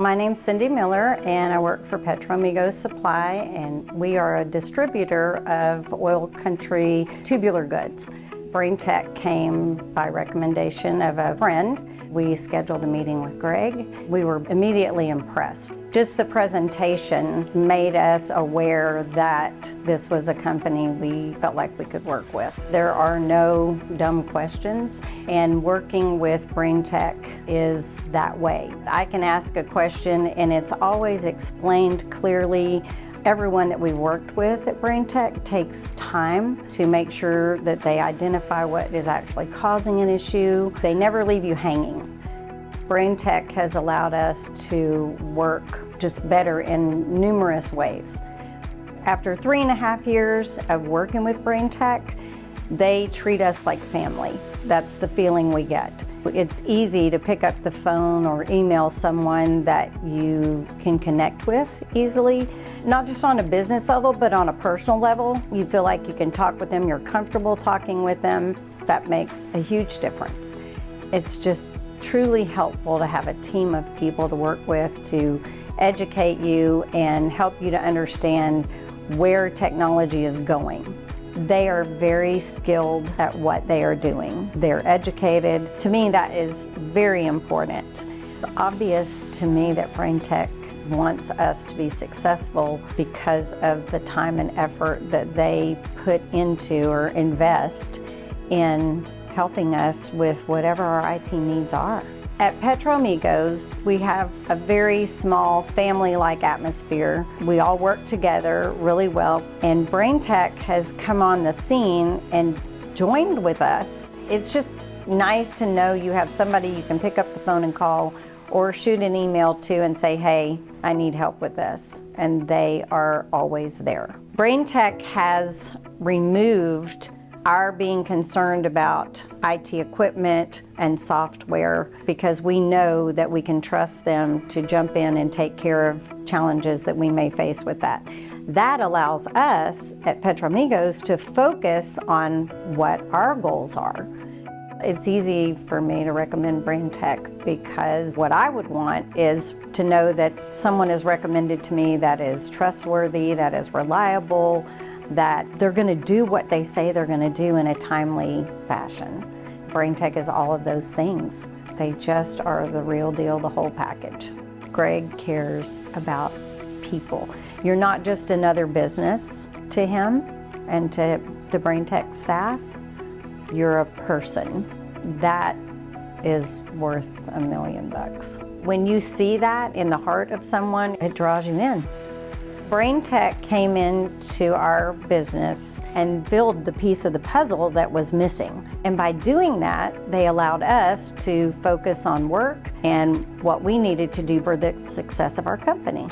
My name's Cindy Miller and I work for Petro Amigo Supply, and we are a distributor of oil country tubular goods. Braintek came by recommendation of a friend. We scheduled a meeting with Greg. We were immediately impressed. Just the presentation made us aware that this was a company we felt like we could work with. There are no dumb questions, and working with Braintek is that way. I can ask a question and it's always explained clearly. Everyone that we worked with at Braintek takes time to make sure that they identify what is actually causing an issue. They never leave you hanging. Braintek has allowed us to work just better in numerous ways. After 3.5 years of working with Braintek, they treat us like family. That's the feeling we get. It's easy to pick up the phone or email someone that you can connect with easily, not just on a business level, but on a personal level. You feel like you can talk with them, you're comfortable talking with them. That makes a huge difference. It's just truly helpful to have a team of people to work with to educate you and help you to understand where technology is going. They are very skilled at what they are doing. They're educated. To me, that is very important. It's obvious to me that Braintek wants us to be successful because of the time and effort that they put into or invest in helping us with whatever our IT needs are. At Petro Amigos, we have a very small family-like atmosphere. We all work together really well, and Braintek has come on the scene and joined with us. It's just nice to know you have somebody you can pick up the phone and call or shoot an email to and say, hey, I need help with this, and they are always there. Braintek has removed our being concerned about IT equipment and software because we know that we can trust them to jump in and take care of challenges that we may face with that. That allows us at Petro Amigos to focus on what our goals are. It's easy for me to recommend Braintek because what I would want is to know that someone is recommended to me that is trustworthy, that is reliable, that they're going to do what they say they're going to do in a timely fashion. Braintek is all of those things. They just are the real deal, the whole package. Greg cares about people. You're not just another business to him and to the Braintek staff. You're a person. That is worth $1 million. When you see that in the heart of someone, it draws you in. Braintek came into our business and filled the piece of the puzzle that was missing. And by doing that, they allowed us to focus on work and what we needed to do for the success of our company.